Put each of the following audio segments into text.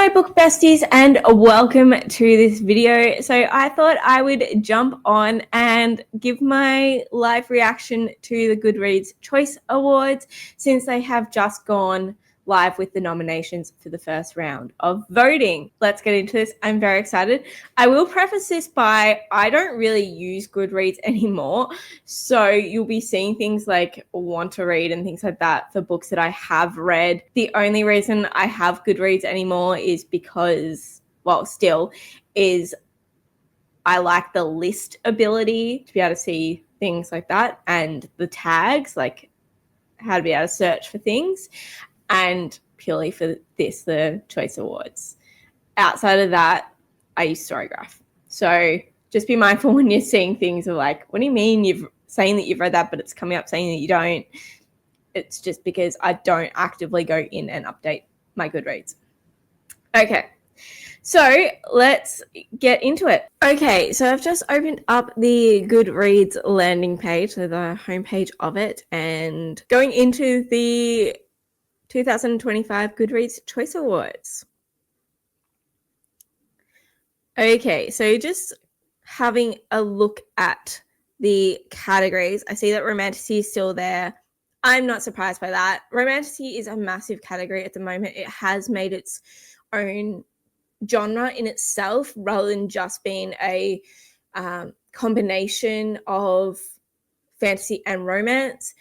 my book besties, and welcome to this video. So I thought I would jump on and give my live reaction to the GoodReads Choice Awards since they have just gone live with the nominations for the first round of voting. Let's get into this. I'm very excited. I will preface this by I don't really use GoodReads anymore, so you'll be seeing things like want to read and things like that for books that I have read. The only reason I have GoodReads anymore is because, well, still, is I like the list ability to be able to see things like that and the tags, like how to be able to search for things, and purely for this, the Choice Awards. Outside of that, I use Storygraph. So just be mindful when you're seeing things of like, what do you mean you've saying that you've read that, but it's coming up saying that you don't? It's just because I don't actively go in and update my GoodReads. Okay, so let's get into it. Okay, so I've just opened up the GoodReads landing page, so the homepage of it, and going into the 2025 GoodReads Choice Awards. Okay, so just having a look at the categories, I see that romantasy is still there. I'm not surprised by that. Romantasy is a massive category at the moment. It has made its own genre in itself rather than just being a combination of fantasy and romance.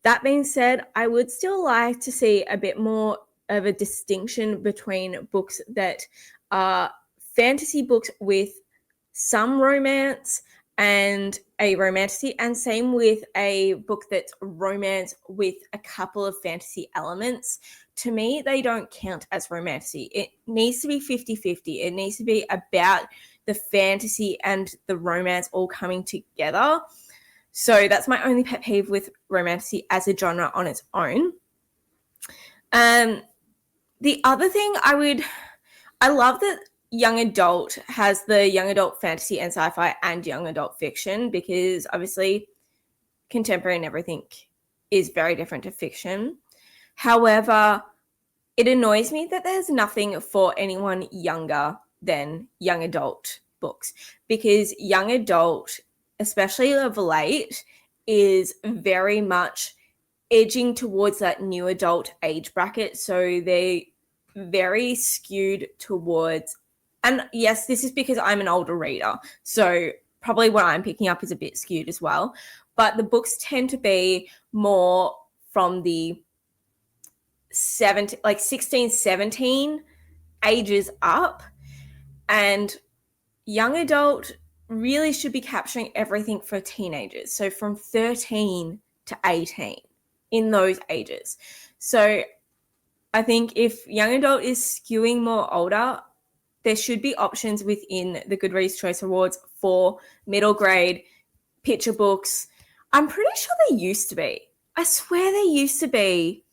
That being said, I would still like to see a bit more of a distinction between books that are fantasy books with some romance and a romantasy, and same with a book that's romance with a couple of fantasy elements. To me, they don't count as romantasy. It needs to be 50-50. It needs to be about the fantasy and the romance all coming together. So that's my only pet peeve with romantasy as a genre on its own. The other thing I love that young adult has the young adult fantasy and sci-fi and young adult fiction, because obviously contemporary and everything is very different to fiction. However, it annoys me that there's nothing for anyone younger than young adult books, because young adult, especially of late, is very much edging towards that new adult age bracket. So they're very skewed towards, and yes, this is because I'm an older reader, so probably what I'm picking up is a bit skewed as well, but the books tend to be more from the 16, 17 ages up, and young adult really should be capturing everything for teenagers. So from 13 to 18, in those ages. So I think if young adult is skewing more older, there should be options within the GoodReads Choice Awards for middle grade picture books. I'm pretty sure there used to be. I swear there used to be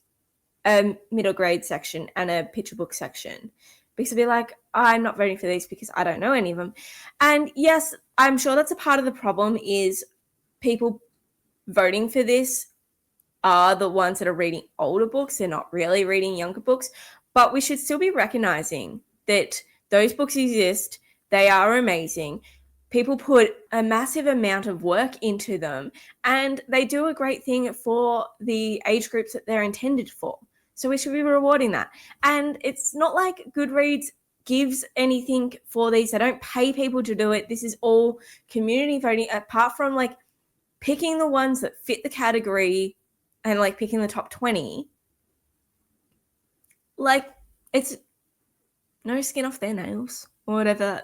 a middle grade section and a picture book section, because I'd be like, I'm not voting for these because I don't know any of them. And yes, I'm sure that's a part of the problem, is people voting for this are the ones that are reading older books. They're not really reading younger books, but we should still be recognizing that those books exist. They are amazing. People put a massive amount of work into them, and they do a great thing for the age groups that they're intended for. So we should be rewarding that. And it's not like GoodReads gives anything for these. They don't pay people to do it. This is all community voting, apart from like picking the ones that fit the category and like picking the top 20. Like, it's no skin off their nails or whatever.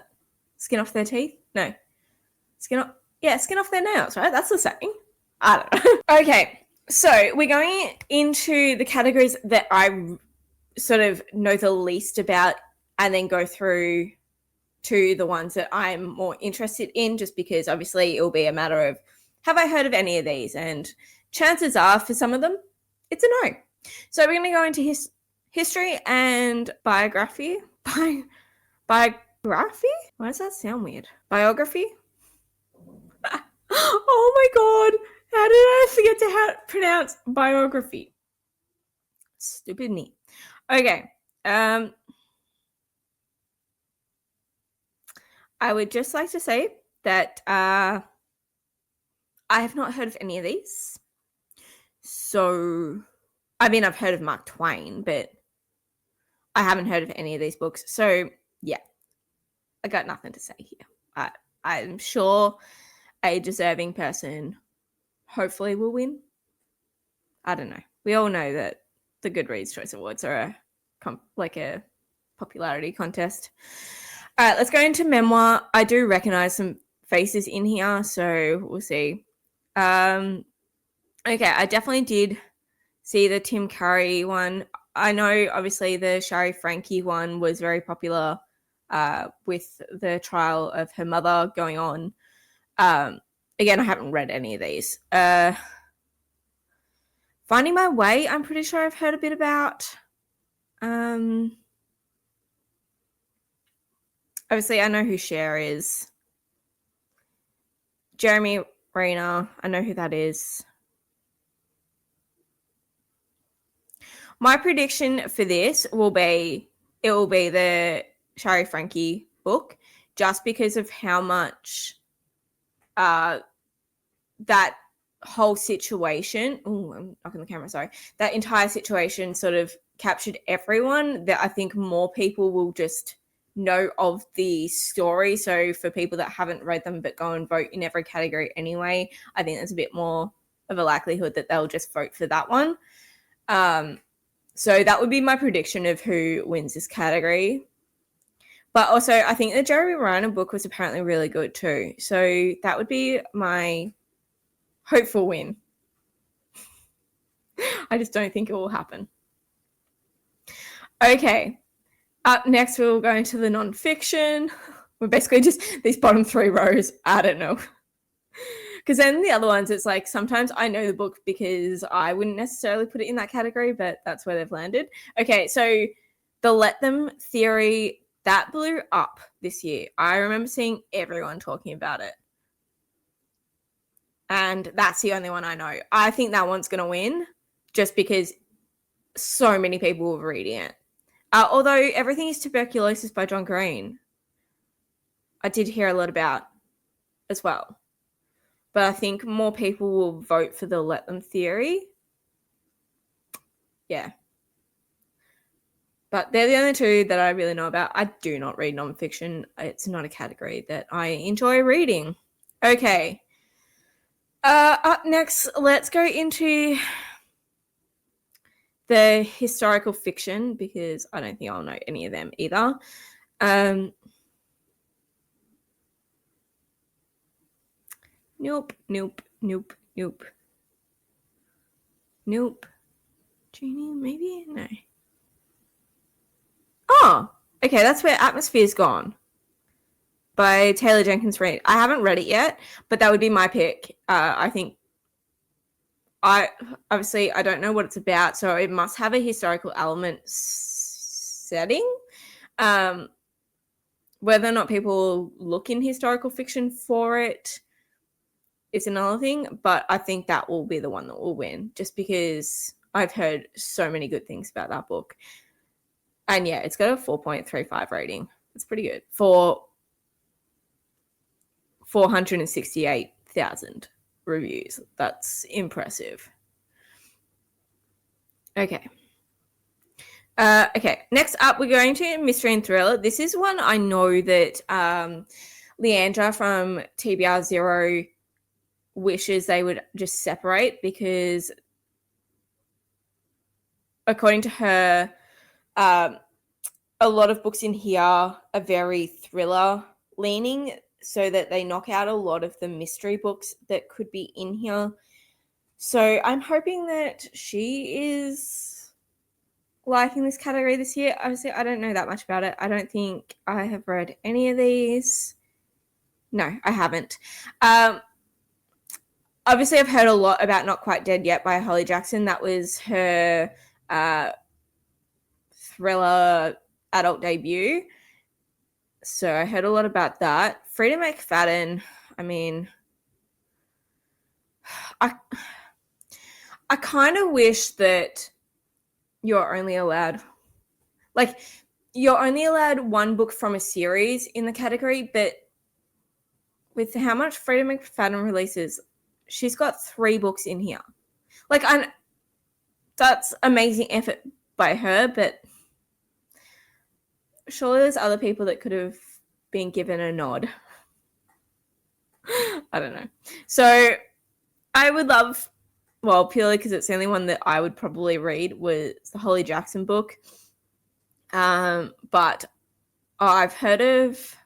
Skin off their teeth? No. Skin off their nails, right? That's the saying. I don't know. Okay, so we're going into the categories that I sort of know the least about, and then go through to the ones that I'm more interested in, just because obviously it will be a matter of, have I heard of any of these? And chances are for some of them, it's a no. So we're going to go into history and biography. Biography? Why does that sound weird? Biography? Oh my god, how did I forget to pronounce biography? Stupid me. Okay, I would just like to say that I have not heard of any of these. So, I mean, I've heard of Mark Twain, but I haven't heard of any of these books. So, yeah, I got nothing to say here. I'm sure a deserving person hopefully will win. I don't know. We all know that the GoodReads Choice Awards are a popularity contest. All right, let's go into memoir. I do recognize some faces in here, so we'll see. Okay, I definitely did see the Tim Curry one. I know, obviously, the Shari Frankie one was very popular with the trial of her mother going on. Again, I haven't read any of these. Finding My Way, I'm pretty sure I've heard a bit about. Obviously, I know who Cher is. Jeremy Renner, I know who that is. My prediction for this will be the Shari Frankie book, just because of how much that whole situation. Oh, I'm knocking the camera. Sorry, that entire situation sort of captured everyone. That I think more people will just know of the story. So for people that haven't read them but go and vote in every category anyway, I think there's a bit more of a likelihood that they'll just vote for that one. So that would be my prediction of who wins this category. But also, I think the Jeremy Renner book was apparently really good too. So that would be my hopeful win. I just don't think it will happen. Okay. Up next, we'll go into the nonfiction. We're basically just these bottom three rows. I don't know. Because then the other ones, it's like sometimes I know the book because I wouldn't necessarily put it in that category, but that's where they've landed. Okay, so the Let Them theory, that blew up this year. I remember seeing everyone talking about it. And that's the only one I know. I think that one's going to win just because so many people were reading it. Although Everything is Tuberculosis by John Green, I did hear a lot about as well. But I think more people will vote for the Let Them theory. Yeah. But they're the only two that I really know about. I do not read nonfiction. It's not a category that I enjoy reading. Okay. Up next, let's go into the historical fiction because I don't think I'll know any of them either. Nope. Genie, maybe? No. Oh, okay, that's Where Atmosphere's Gone by Taylor Jenkins Reid. I haven't read it yet, but that would be my pick. I think I don't know what it's about, so it must have a historical element setting. Whether or not people look in historical fiction for it is another thing, but I think that will be the one that will win, just because I've heard so many good things about that book. And yeah, it's got a 4.35 rating. It's pretty good for 468,000 reviews. That's impressive. Okay. Okay, next up, we're going to Mystery and Thriller. This is one I know that Leandra from TBR Zero wishes they would just separate because, according to her, a lot of books in here are very thriller leaning, so that they knock out a lot of the mystery books that could be in here. So I'm hoping that she is liking this category this year. Obviously, I don't know that much about it. I don't think I have read any of these. No, I haven't. Obviously, I've heard a lot about Not Quite Dead Yet by Holly Jackson. That was her thriller adult debut. So I heard a lot about that. Frida McFadden, I mean, I kind of wish that you're only allowed one book from a series in the category, but with how much Freida McFadden releases, she's got 3 books in here. Like, that's amazing effort by her, but surely there's other people that could have been given a nod. I don't know. So I would love, well, purely because it's the only one that I would probably read, was the Holly Jackson book. But I've heard of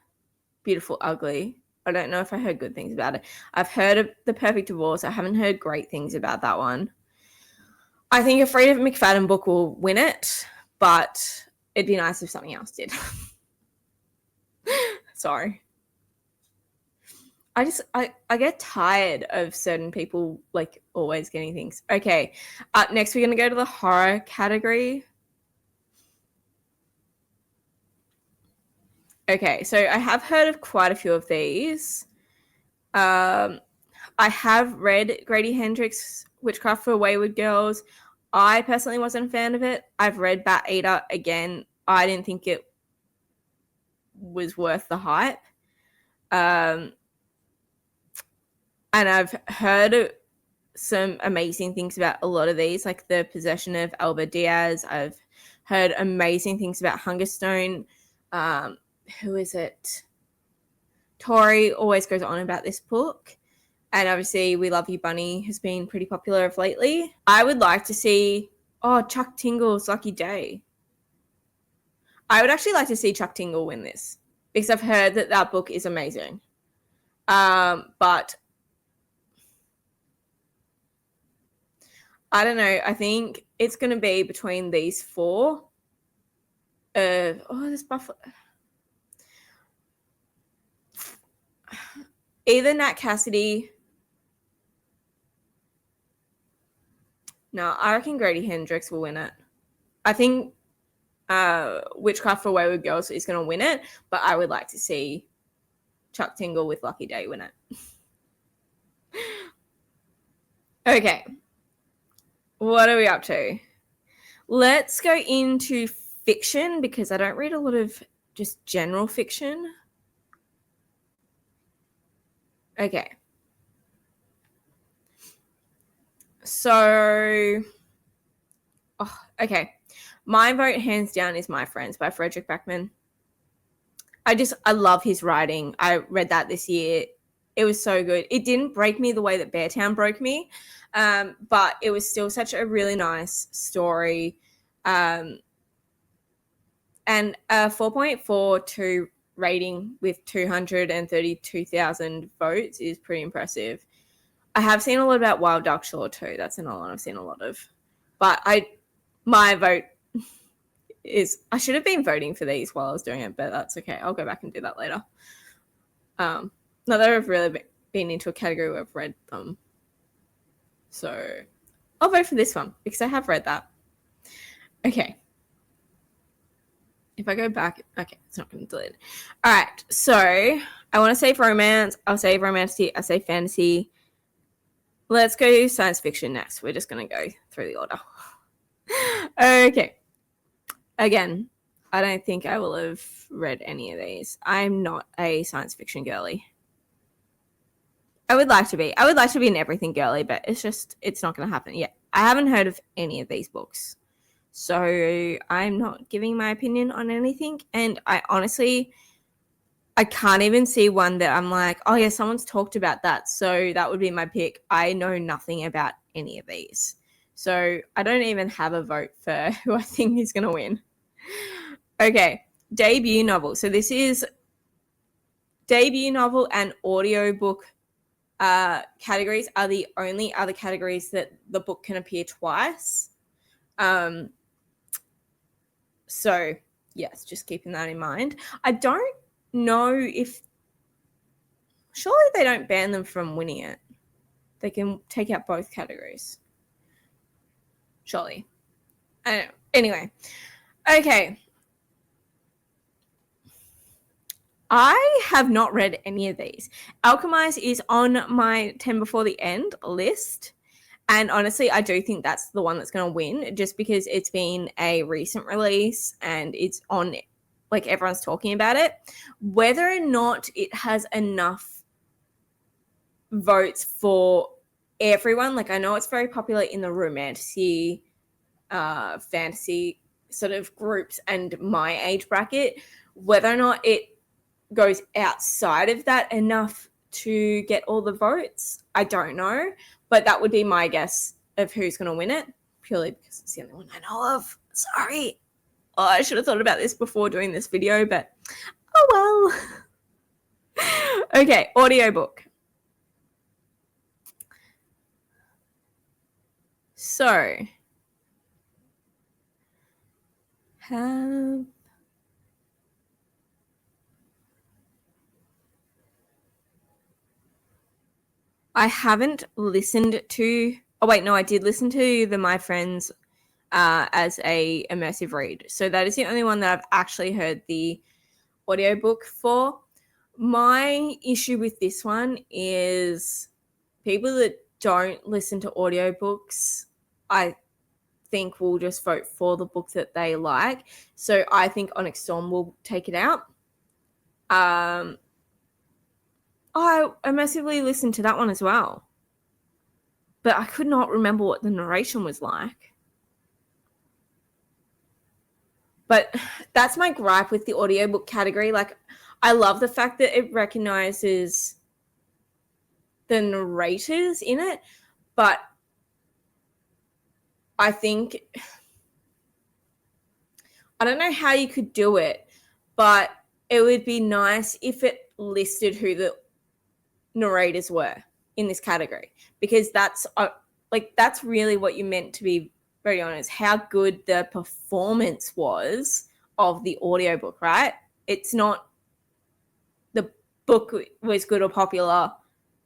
Beautiful Ugly. I don't know if I heard good things about it. I've heard of The Perfect Divorce. I haven't heard great things about that one. I think a Freida McFadden book will win it, but it'd be nice if something else did. Sorry. I get tired of certain people like always getting things. Okay, next we're going to go to the horror category. Okay, so I have heard of quite a few of these. I have read Grady Hendrix' Witchcraft for Wayward Girls. I personally wasn't a fan of it. I've read Bat Eater again. I didn't think it was worth the hype. And I've heard some amazing things about a lot of these, like The Possession of Alba Diaz. I've heard amazing things about Hungerstone. Who is it? Tori always goes on about this book. And obviously We Love You Bunny has been pretty popular of lately. I would like to see, Chuck Tingle's Lucky Day. I would actually like to see Chuck Tingle win this because I've heard that book is amazing. But I don't know. I think it's going to be between these 4. This Buffalo. Either Nat Cassidy. No, I reckon Grady Hendrix will win it. I think Witchcraft for Wayward Girls is going to win it, but I would like to see Chuck Tingle with Lucky Day win it. Okay. What are we up to? Let's go into fiction because I don't read a lot of just general fiction. Okay. So, okay. My vote, hands down, is My Friends by Frederick Backman. I love his writing. I read that this year. It was so good. It didn't break me the way that Beartown broke me, but it was still such a really nice story. And a 4.42 rating with 232,000 votes is pretty impressive. I have seen a lot about Wild Dark Shore too. That's another one I've seen a lot of. But my vote is, I should have been voting for these while I was doing it, but that's okay. I'll go back and do that later. Not that I've really been into a category where I've read them. So I'll vote for this one because I have read that. Okay. If I go back, okay, it's not going to delete it. All right, so I want to save romance. I'll save romantic. I'll save fantasy. Let's go science fiction next. We're just going to go through the order. Okay. Again, I don't think I will have read any of these. I'm not a science fiction girly. I would like to be. I would like to be an everything girly, but it's not going to happen yet. I haven't heard of any of these books. So I'm not giving my opinion on anything. And I can't even see one that I'm like, oh yeah, someone's talked about that, so that would be my pick. I know nothing about any of these. So I don't even have a vote for who I think is going to win. Okay, debut novel. So this is debut novel and audiobook categories are the only other categories that the book can appear twice. So, yes, just keeping that in mind. I don't know if... Surely they don't ban them from winning it. They can take out both categories. Surely. I don't know. Anyway. Okay. I have not read any of these. Alchemize is on my 10 Before the End list. And honestly, I do think that's the one that's going to win just because it's been a recent release and it's on, like, everyone's talking about it. Whether or not it has enough votes for everyone. Like, I know it's very popular in the romantic fantasy sort of groups and my age bracket. Whether or not it goes outside of that enough to get all the votes, I don't know. But that would be my guess of who's going to win it, purely because it's the only one I know of. Sorry. Oh, I should have thought about this before doing this video, but oh well. Okay, audiobook. So, I haven't listened to. Oh wait, no, I did listen to the My Friends as a immersive read. So that is the only one that I've actually heard the audiobook for. My issue with this one is people that don't listen to audiobooks, I think will just vote for the book that they like. So I think Onyx Storm will take it out. I immersively listened to that one as well, but I could not remember what the narration was like. But that's my gripe with the audiobook category. Like, I love the fact that it recognizes the narrators in it, but I think, I don't know how you could do it, but it would be nice if it listed who the narrators were in this category, because that's that's really what you meant to be very honest, how good the performance was of the audiobook, right? It's not the book was good or popular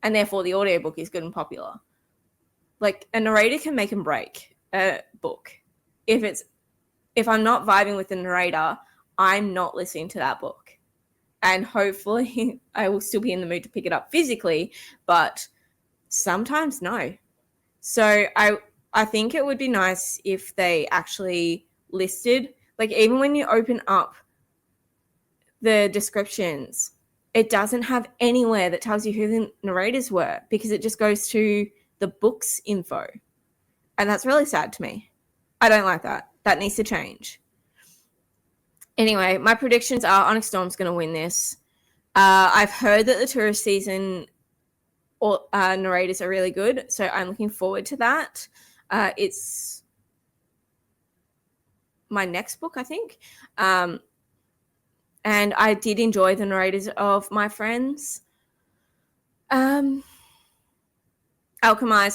and therefore the audiobook is good and popular. Like, a narrator can make and break a book. If I'm not vibing with the narrator, I'm not listening to that book. And hopefully I will still be in the mood to pick it up physically, but sometimes no. So I think it would be nice if they actually listed, like, even when you open up the descriptions, it doesn't have anywhere that tells you who the narrators were, because it just goes to the book's info. And that's really sad to me. I don't like that. That needs to change. Anyway, my predictions are Onyx Storm's going to win this. I've heard that the tourist season narrators are really good, so I'm looking forward to that. It's my next book, I think. And I did enjoy the narrators of My Friends. Alchemize,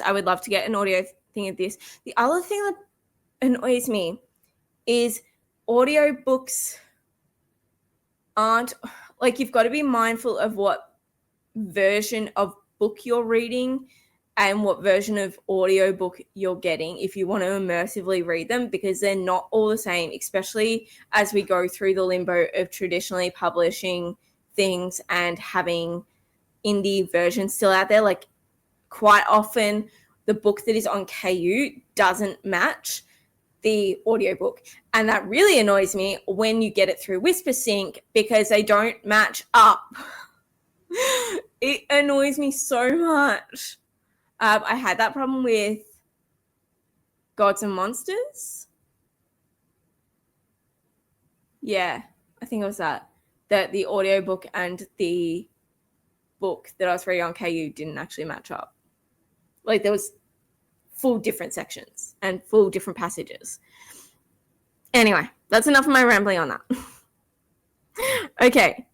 I would love to get an audio thing of this. The other thing that annoys me is audiobooks aren't, like, you've got to be mindful of what version of book you're reading and what version of audiobook you're getting if you want to immersively read them, because they're not all the same, especially as we go through the limbo of traditionally publishing things and having indie versions still out there. Like, quite often the book that is on KU doesn't match the audiobook, and that really annoys me when you get it through WhisperSync, because they don't match up. It annoys me so much. I had that problem with Gods and Monsters. Yeah, I think it was that the audiobook and the book that I was reading on KU didn't actually match up. Like, there was full different sections and full different passages. Anyway, that's enough of my rambling on that. Okay,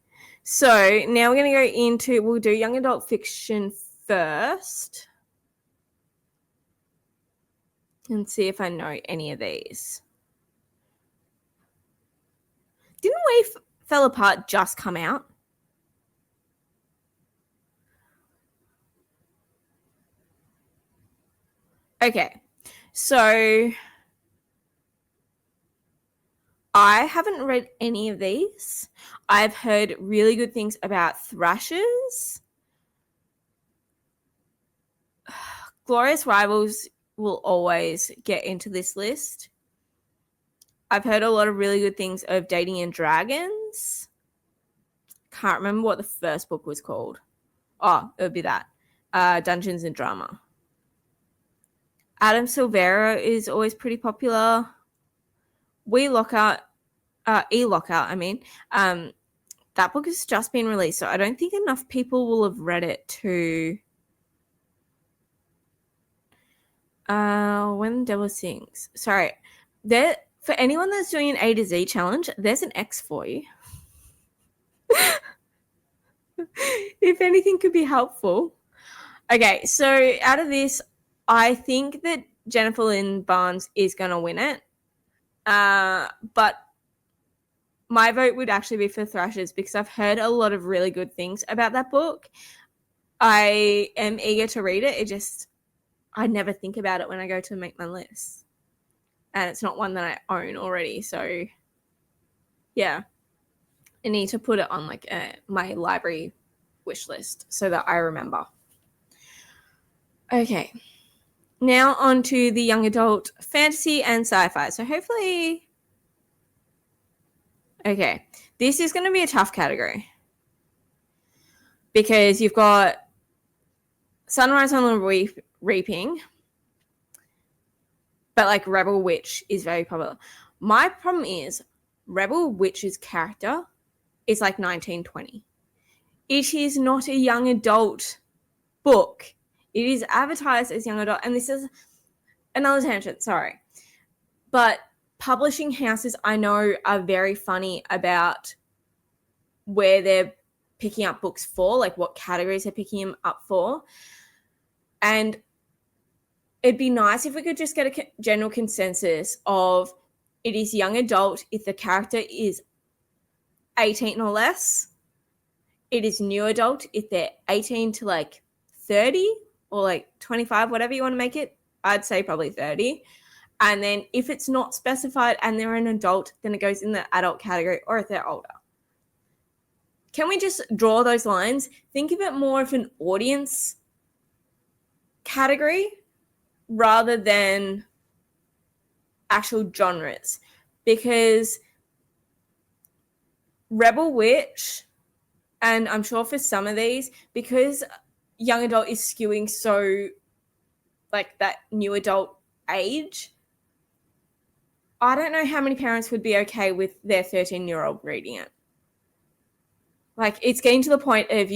so now we're going to go into, we'll do young adult fiction first and see if I know any of these. Didn't We Fell Apart just come out? Okay, so I haven't read any of these. I've heard really good things about Thrashers. Glorious Rivals will always get into this list. I've heard a lot of really good things of Dating and Dragons. Can't remember what the first book was called. Oh, it would be that. Dungeons and Drama. Adam Silvera is always pretty popular. E-Lockout, I mean. That book has just been released, so I don't think enough people will have read it to... When the Devil Sings. Sorry. For anyone that's doing an A to Z challenge, there's an X for you. If anything could be helpful. Okay, so out of this, I think that Jennifer Lynn Barnes is going to win it. But my vote would actually be for Thrashers because I've heard a lot of really good things about that book. I am eager to read it. I never think about it when I go to make my list. And it's not one that I own already. So, yeah. I need to put it on like my library wish list so that I remember. Okay. Now on to the young adult fantasy and sci-fi. So hopefully... Okay. This is going to be a tough category. Because you've got Sunrise on the Reaping, but like Rebel Witch is very popular. My problem is Rebel Witch's character is like 1920. It is not a young adult book. It is advertised as young adult, and this is another tangent, sorry. But publishing houses I know are very funny about where they're picking up books for, like what categories they're picking them up for. And it'd be nice if we could just get a general consensus of it is young adult if the character is 18 or less. It is new adult if they're 18 to like 30 or like 25, whatever you want to make it. I'd say probably 30. And then if it's not specified and they're an adult, then it goes in the adult category, or if they're older. Can we just draw those lines? Think of it more of an audience category rather than actual genres. Because Rebel Witch, and I'm sure for some of these, because young adult is skewing so like that new adult age, I don't know how many parents would be okay with their 13-year-old reading it. Like, it's getting to the point of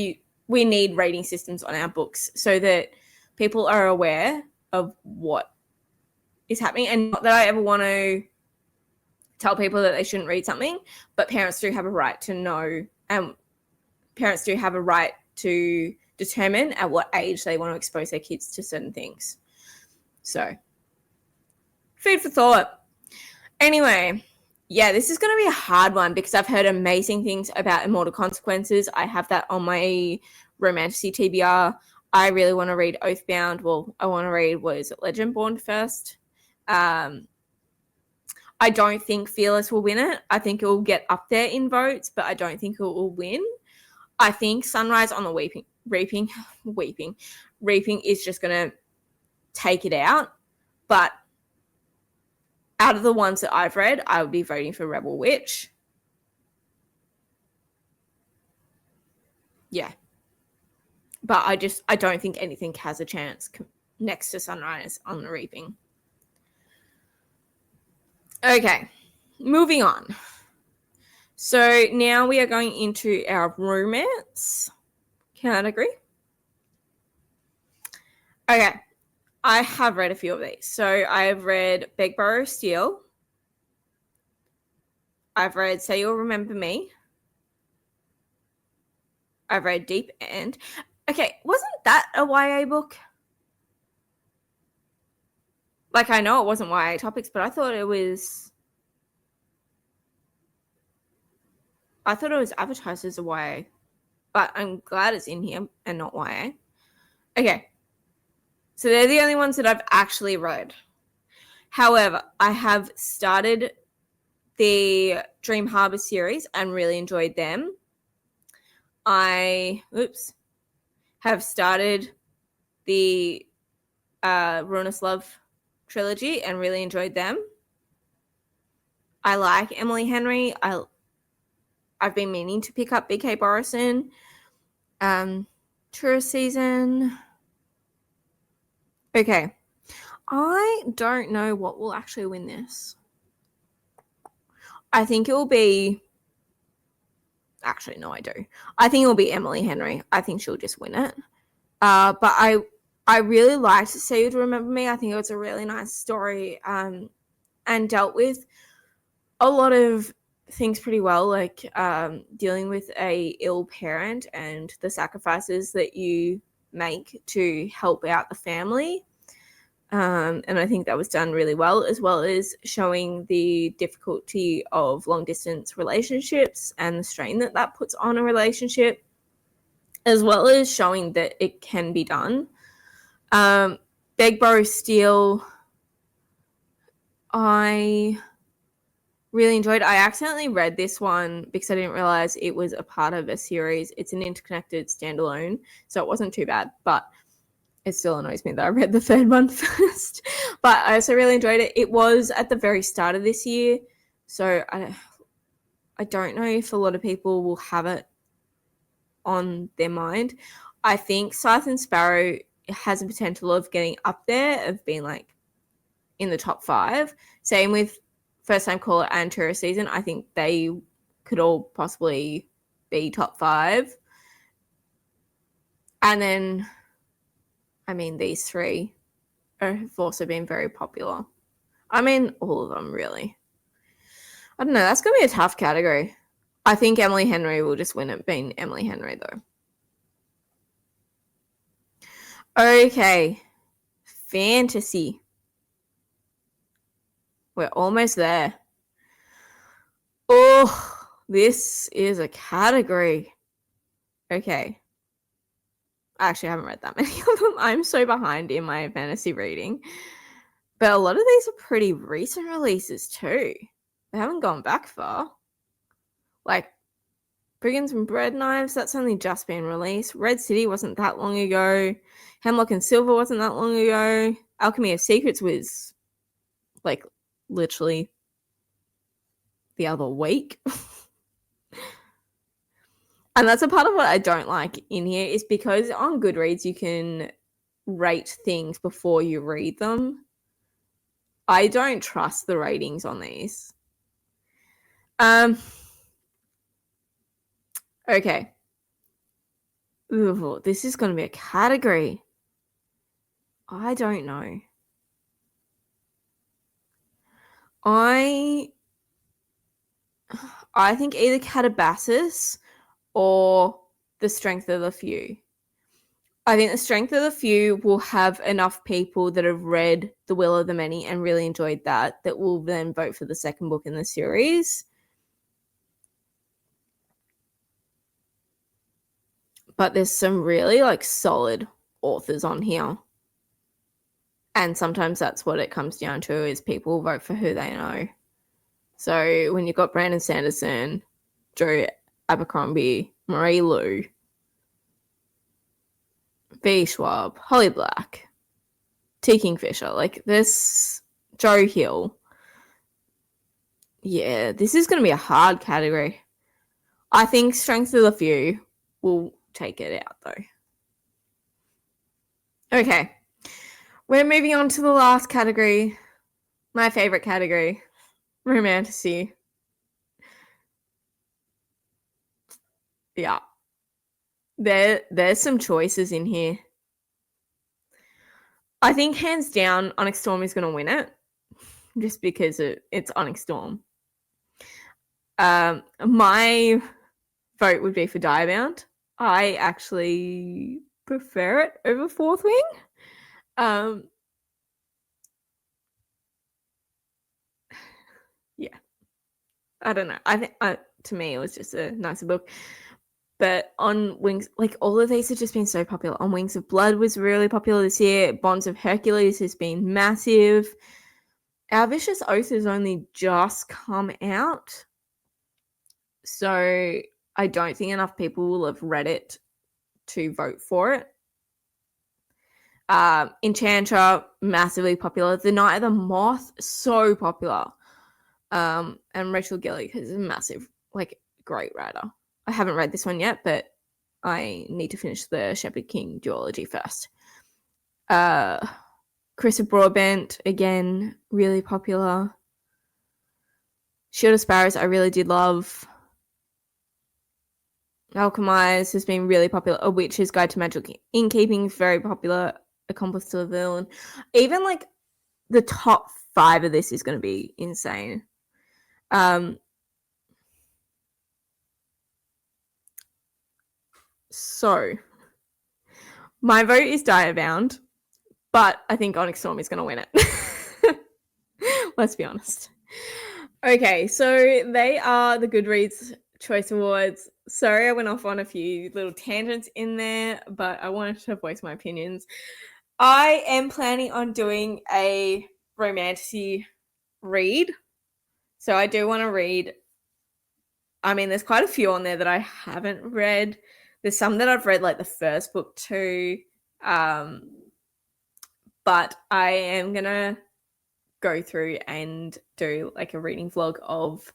we need rating systems on our books so that people are aware of what is happening. And not that I ever want to tell people that they shouldn't read something, but parents do have a right to know, and parents do have a right to determine at what age they want to expose their kids to certain things. So, food for thought. Anyway, yeah, this is going to be a hard one because I've heard amazing things about Immortal Consequences. I have that on my Romantasy TBR. I really want to read Oathbound. Well, I want to read, what is it, Legendborn first. I don't think Fearless will win it. I think it will get up there in votes, but I don't think it will win. I think Sunrise on the Reaping is just going to take it out. But out of the ones that I've read, I would be voting for Rebel Witch. Yeah. But I don't think anything has a chance next to Sunrise on the Reaping. Okay, moving on. So now we are going into our romance category. Okay, I have read a few of these. So I've read Begborough Steel. I've read Say You'll Remember Me. I've read Deep End. Okay, wasn't that a YA book? Like, I know it wasn't YA topics, but I thought it was advertised as a YA. But I'm glad it's in here and not YA. Okay. So they're the only ones that I've actually read. However, I have started the Dream Harbor series and really enjoyed them. I have started the Ruinous Love trilogy and really enjoyed them. I like Emily Henry. I've been meaning to pick up B.K. Borison. Tourist Season. Okay. I don't know what will actually win this. I think it will be... Actually, no, I do. I think it will be Emily Henry. I think she'll just win it. But I really liked Say You'd Remember Me. I think it was a really nice story and dealt with a lot of things pretty well, like dealing with a ill parent and the sacrifices that you make to help out the family. And I think that was done really well as showing the difficulty of long distance relationships and the strain that that puts on a relationship, as well as showing that it can be done. Beg, Borrow, Steal, I really enjoyed. I accidentally read this one because I didn't realize it was a part of a series. It's an interconnected standalone, so it wasn't too bad, but it still annoys me that I read the third one first. But I also really enjoyed it. It was at the very start of this year, so I don't know if a lot of people will have it on their mind. I think Scythe and Sparrow has a potential of getting up there, of being like in the top 5. Same with First Time Caller and Tourist Season. I think they could all possibly be top 5. And then, I mean, these 3 have also been very popular. I mean, all of them, really. I don't know. That's going to be a tough category. I think Emily Henry will just win it, being Emily Henry, though. Okay. Fantasy. We're almost there. Oh, this is a category. Okay. I actually haven't read that many of them. I'm so behind in my fantasy reading. But a lot of these are pretty recent releases too. They haven't gone back far. Like Brigands and Bread Knives, that's only just been released. Red City wasn't that long ago. Hemlock and Silver wasn't that long ago. Alchemy of Secrets was like literally the other week. And that's a part of what I don't like in here, is because on Goodreads you can rate things before you read them. I don't trust the ratings on these. Okay. Ooh, this is going to be a category. I don't know. I think either Catabasis or The Strength of the Few. I think The Strength of the Few will have enough people that have read The Will of the Many and really enjoyed that will then vote for the second book in the series. But there's some really like solid authors on here. And sometimes that's what it comes down to, is people vote for who they know. So when you've got Brandon Sanderson, Joe Abercrombie, Marie Lu, V. Schwab, Holly Black, T. Kingfisher, like this, Joe Hill. Yeah, this is going to be a hard category. I think Strength of the Few will take it out, though. Okay. We're moving on to the last category. My favorite category. Romantasy. Yeah. There's some choices in here. I think hands down Onyx Storm is going to win it, just because it's Onyx Storm. My vote would be for Diabound. I actually prefer it over Fourth Wing. Yeah. I don't know. I think to me it was just a nicer book. But on Wings, like all of these have just been so popular. On Wings of Blood was really popular this year. Bonds of Hercules has been massive. Our Vicious Oath has only just come out. So I don't think enough people will have read it to vote for it. Enchantra, massively popular. The Night of the Moth, so popular. And Rachel Gillick is a massive, like, great writer. I haven't read this one yet, but I need to finish the Shepherd King duology first. Chris Broadbent, again, really popular. Shield of Sparrows, I really did love. Alchemized has been really popular. A Witch's Guide to Magic Innkeeping, very popular. Accomplice to the Villain. Even like the top 5 of this is going to be insane. So my vote is Diabound, but I think Onyx Storm is going to win it. Let's be honest. Okay, so they are the Goodreads Choice Awards. Sorry, I went off on a few little tangents in there, but I wanted to voice my opinions. I am planning on doing a romantasy read. So I do want to read. I mean, there's quite a few on there that I haven't read. There's some that I've read, like the first book too. But I am going to go through and do like a reading vlog of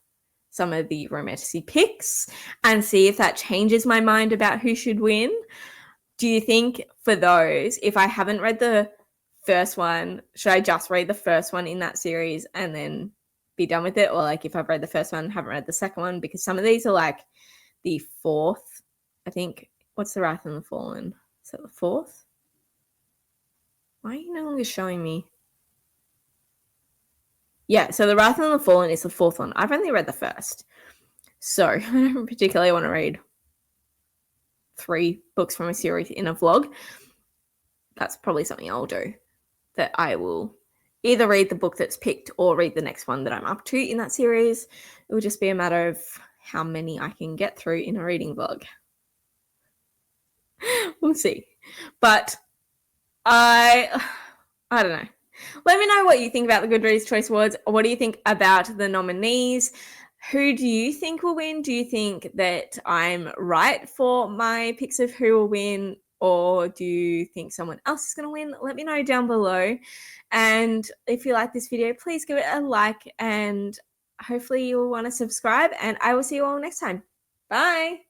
some of the romantasy picks and see if that changes my mind about who should win. Do you think for those, if I haven't read the first one, should I just read the first one in that series and then be done with it? Or like if I've read the first one, haven't read the second one? Because some of these are like the fourth, I think. What's The Wrath and the Fallen? Is that the fourth? Why are you no longer showing me? Yeah, so The Wrath and the Fallen is the fourth one. I've only read the first. So I don't particularly want to read 3 books from a series in a vlog. That's probably something I'll do. That I will either read the book that's picked or read the next one that I'm up to in that series. It will just be a matter of how many I can get through in a reading vlog. We'll see. But I don't know. Let me know what you think about the Goodreads Choice Awards. What do you think about the nominees? Who do you think will win? Do you think that I'm right for my picks of who will win? Or do you think someone else is going to win? Let me know down below. And if you like this video, please give it a like. And hopefully you'll want to subscribe. And I will see you all next time. Bye.